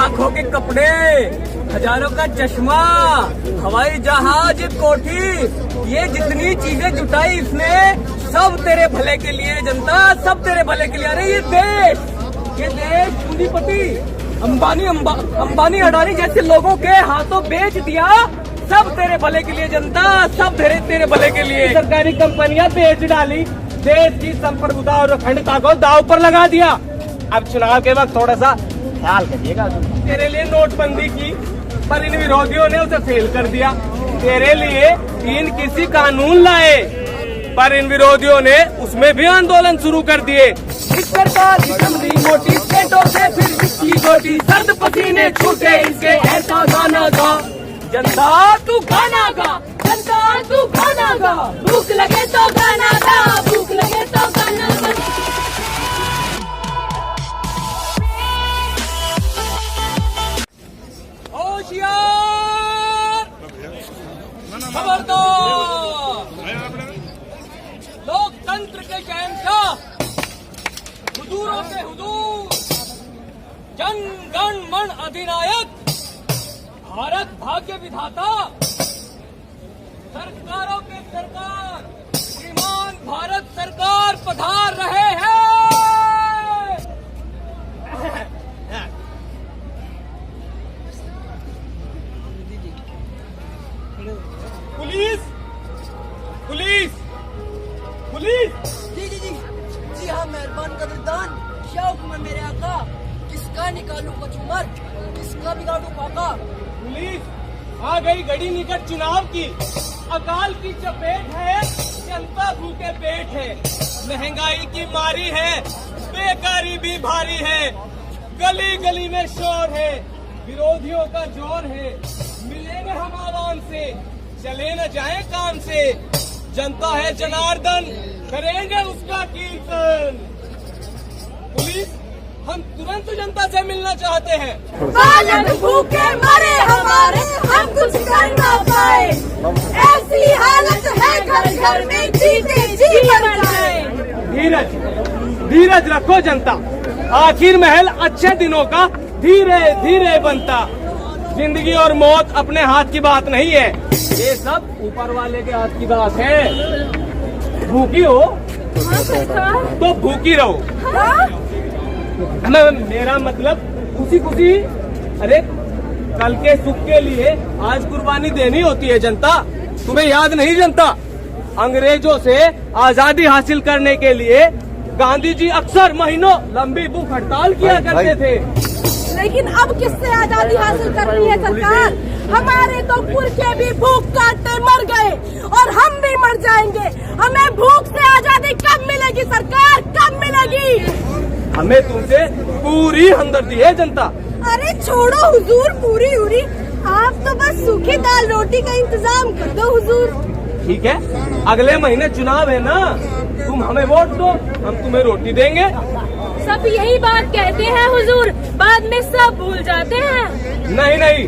लाखों के कपड़े, हजारों का चश्मा, हवाई जहाज, कोठी, ये जितनी चीजें जुटाई इसने, सब तेरे भले के लिए जनता, सब तेरे भले के लिए। अरे ये देश पूंजीपति अंबानी अडानी जैसे लोगों के हाथों बेच दिया, सब तेरे भले के लिए जनता, सब तेरे भले के लिए। सरकारी कंपनियां बेच डाली, देश की संप्रभुता और अखंडता को दांव पर लगा दिया। अब चुनाव के वक्त थोड़ा सा ख्याल करिएगा। तेरे लिए नोटबंदी की, पर इन विरोधियों ने उसे फेल कर दिया। तेरे लिए तीन कृषि कानून लाए, पर इन विरोधियों ने उसमें भी आंदोलन शुरू कर दिए। इस सरकार की चमड़ी मोटी, पेटों से फिर बिजली छोटी, सर्द पसीने छूटे इनके, ऐसा गाना गा जनता तू गाना गा, जनता तू गाना गा, भूख लगे तो गाना गा, भूख लगे तो गाना गा। होशियार, खबरदार, लोकतंत्र के शहंशाह, हुजूरों के हुजूर, जन गण मन अधिनायक, भारत भाग्य विधाता, सरकारों के सरकार, श्रीमान भारत सरकार पधार रहे हैं। Police police police. जी हाँ मेहरबान कदरदान, क्या हुक्म है मेरे आका? किसका निकालूं कचूमर, किसका बिगाड़ूं पाका? पुलिस आ गई घड़ी निकट चुनाव की, अकाल की चपेट है, जनता भूखे पेट है, महंगाई की मारी है, बेकारी भी भारी है, गली गली में शोर है, विरोधियों का जोर है, मिलेंगे हम आवाम से, चले न जाए काम से, जनता है जनार्दन, करेंगे उसका कीर्तन। पुलिस हम तुरंत जनता से मिलना चाहते हैं। बालक भूखे मरे हमारे, हम कुछ कर ना पाए, ऐसी हालत है घर घर में, जीते जी मर जाए। धीरज रखो जनता, आखिर महल अच्छे दिनों का धीरे धीरे बनता। जिंदगी और मौत अपने हाथ की बात नहीं है, ये सब ऊपर वाले के हाथ की बात है। भूखी हो तो भूखी रहो। मेरा मतलब खुशी, अरे कल के सुख के लिए आज कुर्बानी देनी होती है जनता। तुम्हें याद नहीं जनता, अंग्रेजों से आजादी हासिल करने के लिए गांधी जी अक्सर महीनों लंबी भूख हड़ताल किया करते थे। लेकिन अब किससे आजादी हासिल करनी है सरकार? हमारे तो पुरखे भी भूख काटते मर गए और हम भी मर जाएंगे। हमें भूख से आजादी कब मिलेगी सरकार, कब मिलेगी? हमें तुमसे पूरी हमदर्दी है जनता। अरे छोड़ो हुजूर पूरी उरी, आप तो बस सूखी दाल रोटी का इंतजाम कर दो हुजूर। ठीक है, अगले महीने चुनाव है ना, तुम हमें वोट दो, हम तुम्हें रोटी देंगे। सब यही बात कहते हैं हुजूर, बाद में सब भूल जाते हैं। नहीं,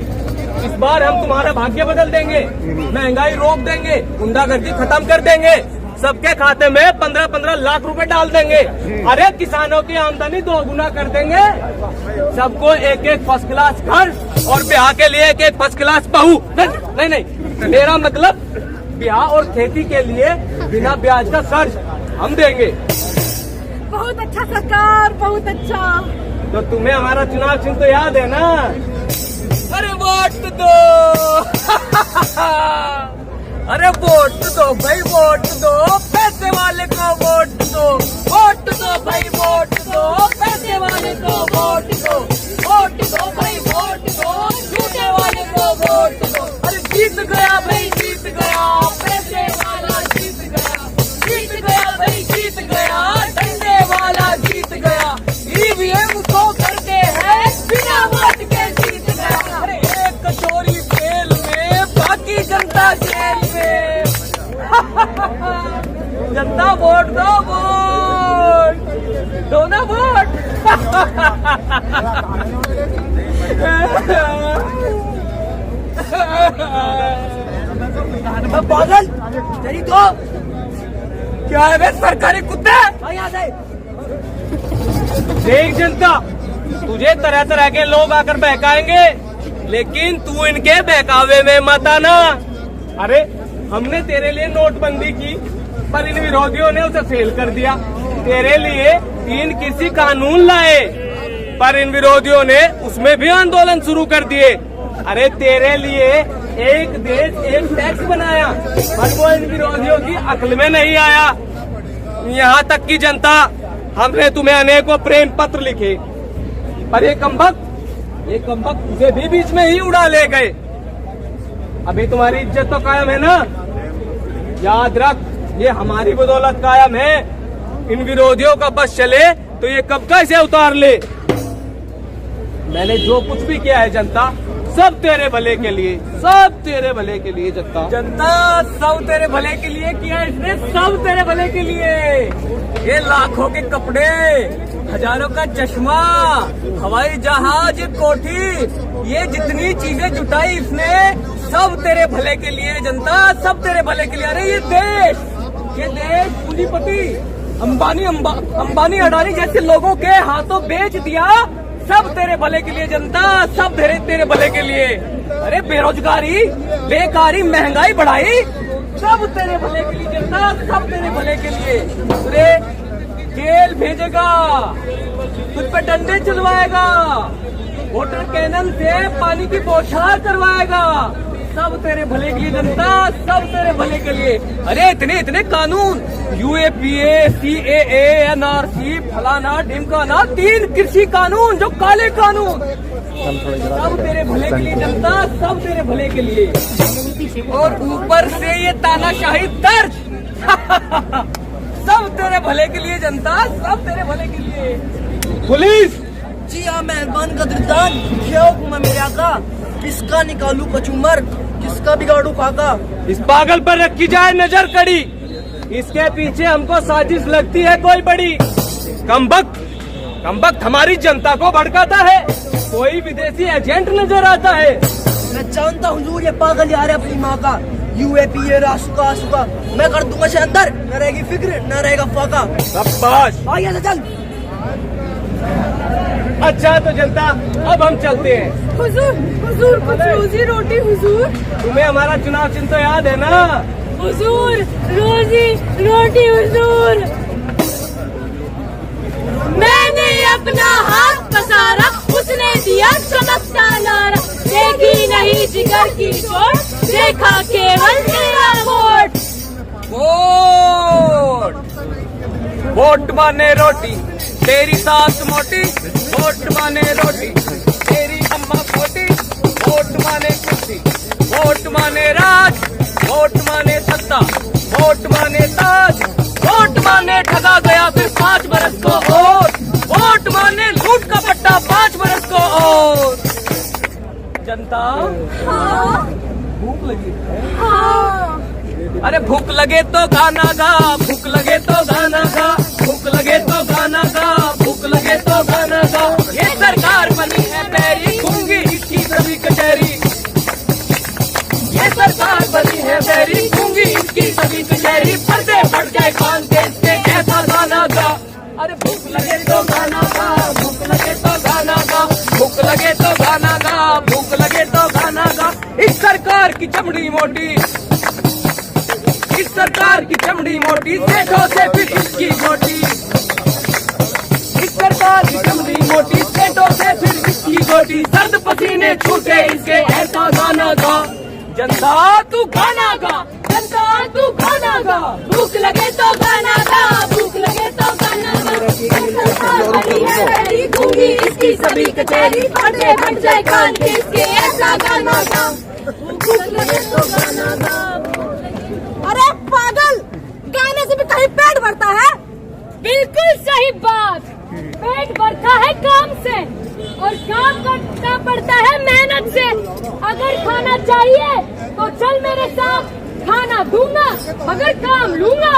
इस बार हम तुम्हारा भाग्य बदल देंगे, महंगाई रोक देंगे, गुंडागर्दी खत्म कर देंगे, सबके खाते में 15-15 लाख रुपए डाल देंगे। अरे किसानों की आमदनी 2 गुना कर देंगे, सबको एक फर्स्ट क्लास घर और ब्याह के लिए एक फर्स्ट क्लास बहू। नहीं, मेरा मतलब ब्याह और खेती के लिए बिना ब्याज का कर्ज हम देंगे। बहुत अच्छा सरकार, बहुत अच्छा। तो तुम्हें हमारा चुनाव चिन्ह तो याद है ना? अरे वोट दो अरे वोट दो भाई, वोट दो, पैसे वाले को वोट दो, वोट दो भाई, वोट दो, पैसे वाले को वोट दो, वोट दो भाई, वोट दो, झूठे वाले को वोट दो। अरे जीत गया भाई, जीत गया, पैसे वाला जीत गया, जीत गया भाई, जीत गया, डंडे वाला जीत गया, ईवीएम को करके है बिना वोट के जीत गया। अरे एक कचोरी तेल में बाकी जनता जेल में। जनता वोट दो, वोट दो ना, वोट। पागल तेरी तो क्या है बे सरकारी कुत्ते? यहाँ से देख जनता, तुझे तरह तरह के लोग आकर बहकाएंगे, लेकिन तू इनके बहकावे में मत आना। अरे हमने तेरे लिए नोटबंदी की, पर इन विरोधियों ने उसे फेल कर दिया। तेरे लिए 3 कृषि कानून लाए, पर इन विरोधियों ने उसमें भी आंदोलन शुरू कर दिए। अरे तेरे लिए एक देश एक टैक्स बनाया, पर वो इन विरोधियों की अक्ल में नहीं आया। यहाँ तक की जनता, हमने तुम्हें अनेकों प्रेम पत्र लिखे, पर ये कमबख्त तुझे भी बीच में ही उड़ा ले गए। अभी तुम्हारी इज्जत तो कायम है ना? याद रख, ये हमारी बदौलत कायम है। इन विरोधियों का बस चले तो ये कब का इसे उतार ले। मैंने जो कुछ भी किया है जनता, सब तेरे भले के लिए, सब तेरे भले के लिए। जनता सब तेरे भले के लिए किया है इसने, सब तेरे भले के लिए। ये लाखों के कपड़े, हजारों का चश्मा, हवाई जहाज, कोठी, ये जितनी चीजें जुटाई इसने, सब तेरे भले के लिए जनता, सब तेरे भले के लिए। अरे ये देश पूंजीपति अंबानी अडानी जैसे लोगों के हाथों बेच दिया, सब तेरे भले के लिए जनता, सब तेरे भले के लिए। अरे बेरोजगारी, बेकारी, महंगाई बढ़ाई, सब तेरे भले के लिए जनता, सब तेरे भले के लिए। अरे जेल भेजेगा, तुझ पे डंडे चलवाएगा, वाटर कैनन से पानी की बौछार करवाएगा, सब तेरे भले के लिए जनता, सब तेरे भले के लिए। अरे इतने कानून, UAPA, CAA, NRC, फलाना ढिमकाना, 3 कृषि कानून जो काले कानून, सब तेरे भले के लिए जनता, सब तेरे भले के लिए। और ऊपर से ये तानाशाही दर्ज सब तेरे भले के लिए जनता, सब तेरे भले के लिए। पुलिस जी हाँ मेहरबान कदरदान, क्या हुक्म है मेरे आका? किसका निकालू कचूमर, किसका बिगाड़ू खाका? इस पागल पर रखी जाए नजर कड़ी, इसके पीछे हमको साजिश लगती है कोई बड़ी। कमबख्त हमारी जनता को भड़काता है, कोई विदेशी एजेंट नजर आता है। मैं जानता हुजूर ये पागल यार है अपनी माँ का। UAPA रासुका, मैं कर दूंगा अंदर, न रहेगी फिक्र, न रहेगा फाका। शाबाश, आइए चल। अच्छा तो जनता, अब हम चलते हैं। हुजूर कुछ रोजी रोटी हुजूर। तुम्हें हमारा चुनाव चिन्ह तो याद है ना? हुजूर रोजी रोटी हुजूर। मैंने अपना हाथ पसारा, उसने दिया चमकता नारा, देखी नहीं जिगर की चोट, देखा केवल मेरा वोट। वोट माने रोटी, तेरी सास मोटी, वोट माने रोटी, तेरी अम्मा खोटी, वोट माने कुर्सी, वोट माने राज, वोट माने सत्ता, वोट माने ताज, वोट माने ठगा गया फिर 5 बरस को और, वोट माने लूट का पट्टा 5 बरस को और। जनता हाँ भूख लगी है? हाँ। अरे भूख लगे तो गाना गा, भूख लगे तो गाना गा, भूख लगे तो गाना गा, भूख लगे तो गाना गा। ये सरकार बनी है बैरी, घूंगी इसकी सभी कचहरी। ये सरकार बनी है बैरी, घूंगी इसकी सभी कचहरी। पर्दे फट जाए कान के इसके ऐसा गाना गा। अरे भूख लगे तो गाना गा, भूख लगे तो गाना गा, भूख लगे तो गाना गा, भूख लगे तो गाना गा। इस सरकार की चमड़ी मोटी, इस सरकार की चमड़ी मोटी, सेठों से फिर इसकी छोटी। इस सरकार की चमड़ी मोटी, सेठों से फिर इसकी छोटी। सर्द पसीने छूटे इसके ऐसा गाना गा। जनता तू गाना गा, जनता तू गाना गा, भूख लगे तो गाना गा, भूख लगे तो गाना गा। घूंगी इसकी सभी कचहरी, पर्दे फट जाए कान के इसके ऐसा गाना गा। भूख लगे तो गाना गा। अरे पागल, गाने से भी कहीं पेट भरता है? बिल्कुल सही बात, पेट भरता है काम से और काम करना पड़ता है मेहनत से। अगर खाना चाहिए तो चल मेरे साथ, खाना दूंगा अगर काम लूंगा।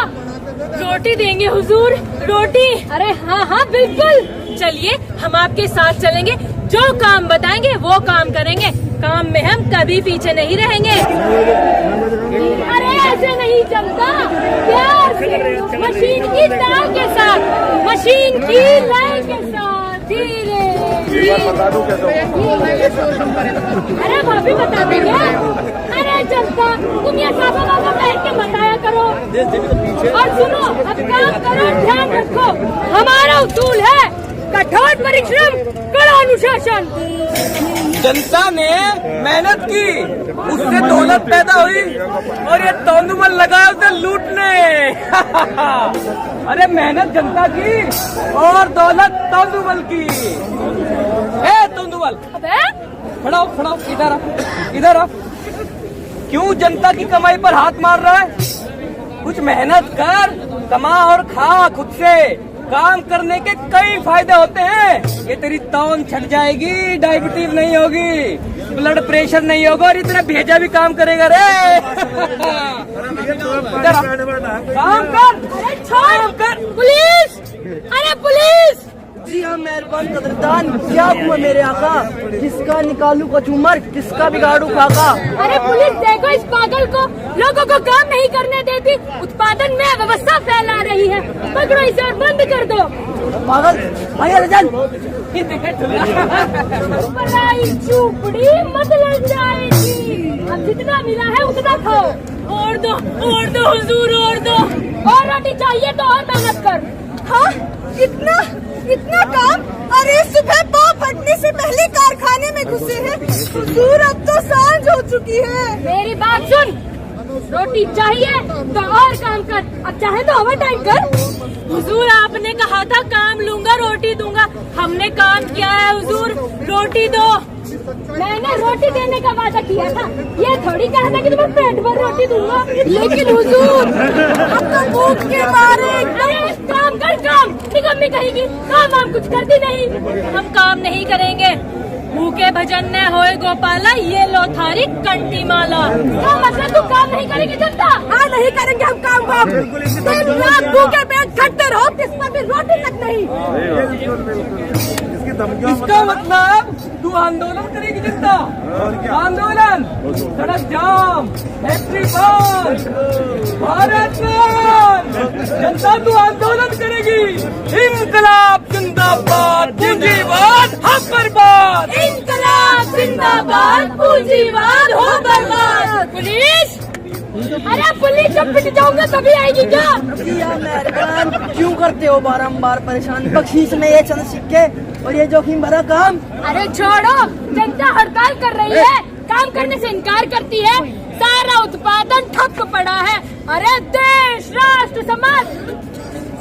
रोटी देंगे हुजूर, रोटी? अरे हाँ हाँ बिल्कुल, चलिए हम आपके साथ चलेंगे, जो काम बताएंगे वो काम करेंगे, काम में हम कभी पीछे नहीं रहेंगे। अरे ऐसे नहीं चलता, प्यार से, मशीन की तार के साथ, मशीन की लाइन के साथ। धीरे धीरे। अरे भाभी बता देंगे। अरे जनता तुम ये साफा वाफा पहन के बताया करो। और सुनो अब काम करो, ध्यान रखो हमारा उसूल है कठोर परिश्रम, कड़ा अनुशासन। जनता ने मेहनत की, उससे दौलत पैदा हुई और ये तोंदुमल लगाया उसे लूटने। अरे मेहनत जनता की और दौलत तोंदुमल की। ए तोंदुमल अबे खड़ा हो, खड़ा हो, इधर आ, इधर आ। क्यों जनता की कमाई पर हाथ मार रहा है? कुछ मेहनत कर, कमा और खा खुद से। काम करने के कई फायदे होते हैं। ये तेरी तौन छट जाएगी, डायबिटीज नहीं होगी, ब्लड प्रेशर नहीं होगा और इतना भेजा भी काम करेगा रे। इधर आ, काम कर, अरे काम छोड़ कर। पुलिस। अरे पुलिस। जी हाँ मेहरबान कदरदान, क्या हुआ मेरे आका? किसका निकालू कचूमर, किसका बिगाड़ू खाका? अरे पुलिस देखो इस पागल को, लोगों को काम नहीं करने देती, उत्पादन में अव्यवस्था फैला रही है। पकड़ो इसे और बंद कर दो। पागल भैया रजन, पराई चूपड़ी मत लग जाएगी। अब जितना मिला है उतना खाओ। और दो हुजूर, और दो। और रोटी चाहिए तो और मेहनत कर। हाँ इतना काम? अरे सुबह पाँव फटने से पहले कारखाने में घुसे हैं। हुजूर अब तो सांझ हो चुकी है। मेरी बात सुन, रोटी चाहिए तो और काम कर, अब चाहे तो ओवर टाइम कर। हुजूर आपने कहा था काम लूंगा रोटी दूंगा, हमने काम किया है हुजूर, रोटी दो। मैंने रोटी देने का वादा किया था, ये थोड़ी कहा था कि तुम्हें पेट भर रोटी दूंगा। लेकिन हुजूर अब तो भूख के मारे। अरे काम कर, काम निकम्मी कहेगी, काम हम कुछ करती नहीं। हम काम नहीं करेंगे, भूखे भजन ने होए गोपाला, ये लो थारी कंठी माला। क्या मतलब तू काम नहीं करेगी जनता? हाँ नहीं करेंगे हम काम वाम। दिन रात भूखे पेट खटते रहो, किस्मत में रोटी तक नहीं। इसका मतलब तू आंदोलन करेगी जनता? आंदोलन, सड़क जाम, फैक्ट्री बंद, भारत बंद। जनता तू आंदोलन करेगी। इंकलाब जिंदाबाद, पूंजीवाद हो बर्बाद। इंकलाब जिंदाबाद, पूंजीवाद हो बर्बाद। पुलिस, अरे पुलिस जब पिट जाऊंगा तभी आएगी क्या? जी हाँ मेहरबान, क्यों करते हो बारंबार परेशान? बख्शीश में ये चंद सिक्के और ये जोखिम भरा काम। अरे छोड़ो, जनता हड़ताल कर रही है, काम करने से इनकार करती है, सारा उत्पादन ठप पड़ा है। अरे देश, राष्ट्र, समाज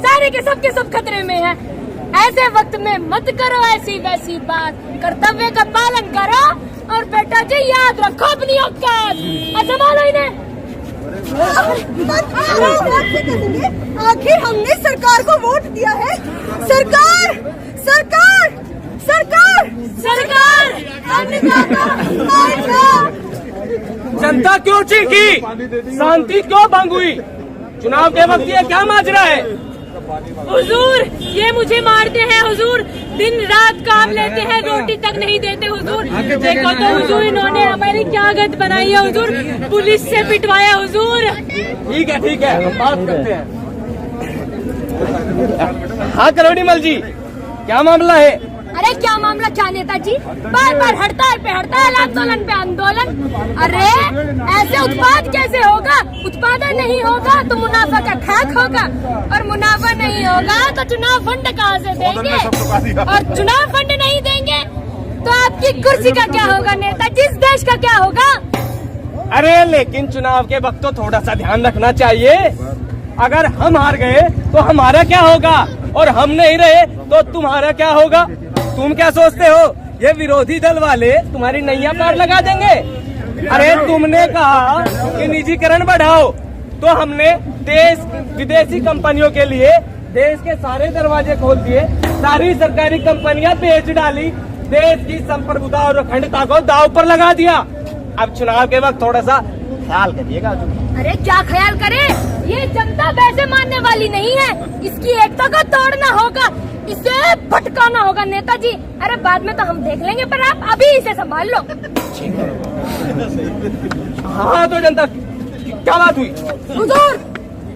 सारे के सब खतरे में है। ऐसे वक्त में मत करो ऐसी वैसी बात, कर्तव्य का पालन करो और बेटा जी याद रखो अपनी औकात। संभालो इन्हें। आखिर हमने सरकार को वोट दिया है। सरकार सरकार सरकार सरकार हमने कहा जनता क्यों चीखी? शांति क्यों भंग हुई? चुनाव के वक्त ये क्या माजरा है? हुजूर ये मुझे मारते हैं हुजूर, दिन रात काम लेते हैं, रोटी तक नहीं देते हुजूर। देखो तो हुजूर इन्होंने हमारी क्या गत बनाई है हुजूर, पुलिस से पिटवाया हुजूर। ठीक है हम बात करते हैं। हाँ करोड़ी मल जी, क्या मामला है? अरे क्या मामला क्या नेताजी, बार बार हड़ताल पे हड़ताल, आंदोलन पे आंदोलन। अरे ऐसे उत्पाद कैसे होगा? उत्पादन नहीं होगा तो मुनाफा का खाक होगा, और मुनाफा नहीं होगा तो चुनाव फंड कहाँ से देंगे? और चुनाव फंड नहीं देंगे तो आपकी कुर्सी का क्या होगा नेताजी, इस देश का क्या होगा? अरे लेकिन चुनाव के वक्त तो थोड़ा सा ध्यान रखना चाहिए। अगर हम हार गए तो हमारा क्या होगा, और हम नहीं रहे तो तुम्हारा क्या होगा? तुम क्या सोचते हो ये विरोधी दल वाले तुम्हारी नैया पार लगा देंगे? अरे तुमने कहा कि निजीकरण बढ़ाओ, तो हमने देश विदेशी कंपनियों के लिए देश के सारे दरवाजे खोल दिए, सारी सरकारी कंपनियां बेच डाली, देश की संप्रभुता और अखंडता को दांव पर लगा दिया। अब चुनाव के वक्त थोड़ा सा ख्याल करिएगा। अरे क्या ख्याल करे, ये जनता वैसे मानने वाली नहीं है, इसकी एकता को तोड़ना होगा, इसे भटकाना होगा नेताजी। अरे बाद में तो हम देख लेंगे, पर आप अभी इसे संभाल लो। हाँ तो जनता क्या बात हुई? हुजूर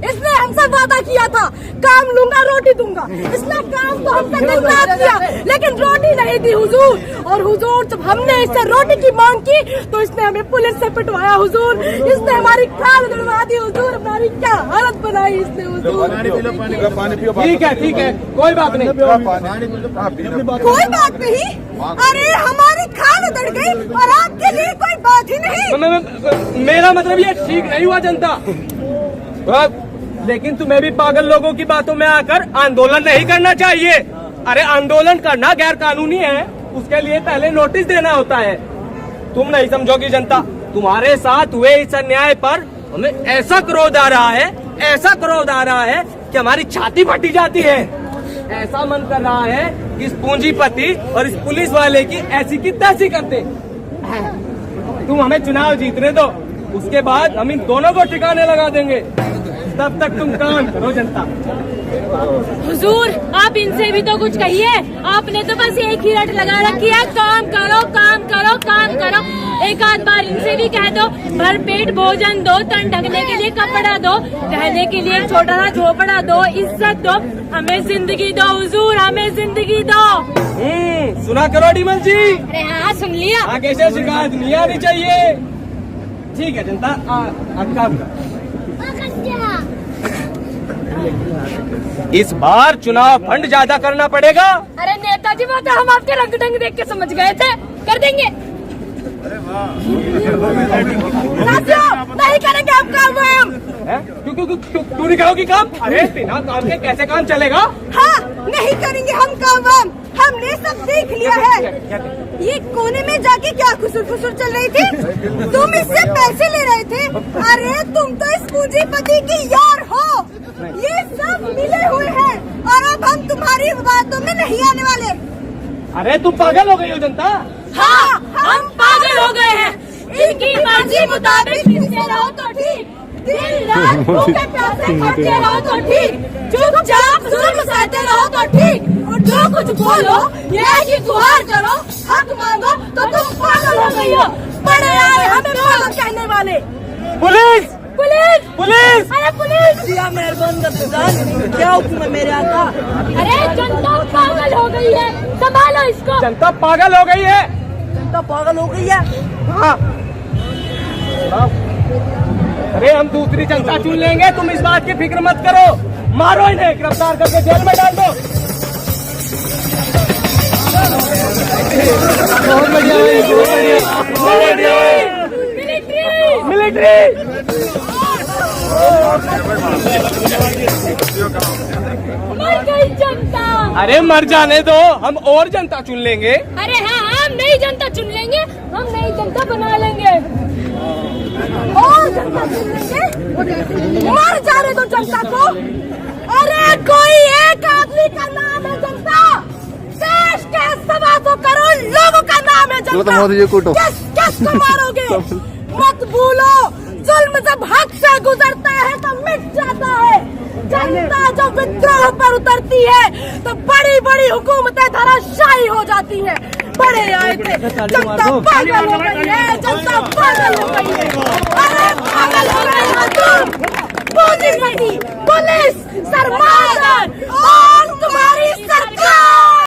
इसने हमसे वादा किया था काम लूंगा रोटी दूंगा। इसने काम तो हमसे दिन रात किया लेकिन रोटी नहीं दी हुजूर। और हुजूर जब हमने इससे रोटी की मांग की तो इसने हमें पुलिस से पिटवाया हुजूर। इसने हमारी खाल उड़वा दी हुजूर। हमारी क्या हालत बनाई इसने हुजूर। ठीक है कोई बात नहीं। कोई बात नहीं। अरे हमारी खाल उधड़ गई और आपके लिए कोई बात ही नहीं। मेरा मतलब ये ठीक नहीं हुआ जनता। लेकिन तुम्हें भी पागल लोगों की बातों में आकर आंदोलन नहीं करना चाहिए। अरे आंदोलन करना गैर कानूनी है, उसके लिए पहले नोटिस देना होता है। तुम नहीं समझोगी जनता। तुम्हारे साथ हुए इस अन्याय पर हमें ऐसा क्रोध आ रहा है, ऐसा क्रोध आ रहा है कि हमारी छाती फटी जाती है। ऐसा मन कर रहा है कि इस पूंजीपति और इस पुलिस वाले की ऐसी की तैसी करते। तुम हमें चुनाव जीतने दो, उसके बाद हम इन दोनों को ठिकाने लगा देंगे। तब तक तुम काम करो जनता। हुजूर आप इनसे भी तो कुछ कहिए। आपने तो बस एक ही रट लगा रखी है, काम करो काम करो काम करो। एक आध बार इनसे भी कह दो भर पेट भोजन दो, तन ढकने के लिए कपड़ा दो, रहने के लिए एक छोटा सा झोपड़ा दो, इज्जत दो, हमें जिंदगी दो हुजूर, हमें जिंदगी दो। सुना करो डीमल जी। अरे हाँ सुन लिया। आगे से शिकायत नहीं आनी चाहिए। ठीक है जनता, काम करो। इस बार चुनाव फंड ज्यादा करना पड़ेगा। अरे नेताजी वो तो हम आपके रंग ढंग देख के समझ गए थे, कर देंगे। नहीं करेंगे हम काम। तू नहीं करोगी काम? अरे बिना काम के कैसे काम चलेगा? हाँ नहीं करेंगे हम काम। हमने सब देख लिया है। ये कोने में जाके क्या खुसुर फुसुर चल रही थी? तुम इससे पैसे ले रहे थे। अरे तुम तो इस पूंजीपति की यार हो। ये सब मिले हुए हैं और अब हम तुम्हारी बातों में नहीं आने वाले। अरे तुम पागल हो गई हो जनता। हाँ हम पागल हो गए हैं। इनकी मर्जी मुताबिक पीते रहो तो ठीक, दिन रात भूखे प्यासे खाते रहो तो ठीक, चुपचाप जुल्म सहते रहो तो ठीक। और जो कुछ बोलो ये कि गुहार करो, हक मांगो तो तुम पागल हो गई हो। बड़े आए हमें पागल कहने वाले। Police police police! अरे पुलिस! मेहरबान क्या हुक्म है मेरे आका? अरे जनता पागल हो गई है, संभालो इसको। जनता पागल हो गई है। जनता पागल हो गई है। हाँ। अरे हम दूसरी जनता चुन लेंगे, तुम इस बात की फिक्र मत करो। मारो इन्हें, गिरफ्तार करके जेल में डाल दो। बहुत बढ़िया मिलिट्री। मर गई जनता। अरे मर जाने दो, हम और जनता चुन लेंगे। अरे हाँ हम नई जनता चुन लेंगे, हम नई जनता बना लेंगे। और जनता चुन लेंगे। मर जाने दो जनता को। अरे कोई एक आदमी का नाम है जनता, देश के 125 करोड़ लोगों का नाम है जनता। किसको मारोगे? मत भूलो जुल्म जब हक से गुजरता है तो मिट जाता है। जनता जब विद्रोह पर उतरती है तो बड़ी बड़ी हुकूमतें धराशायी हो जाती हैं। बड़े आए थे, जनता पागल हो गई है, जनता पागल हो गई है। अरे पागल हो गई हो तुम। पूंजीपति, पुलिस, सरमादार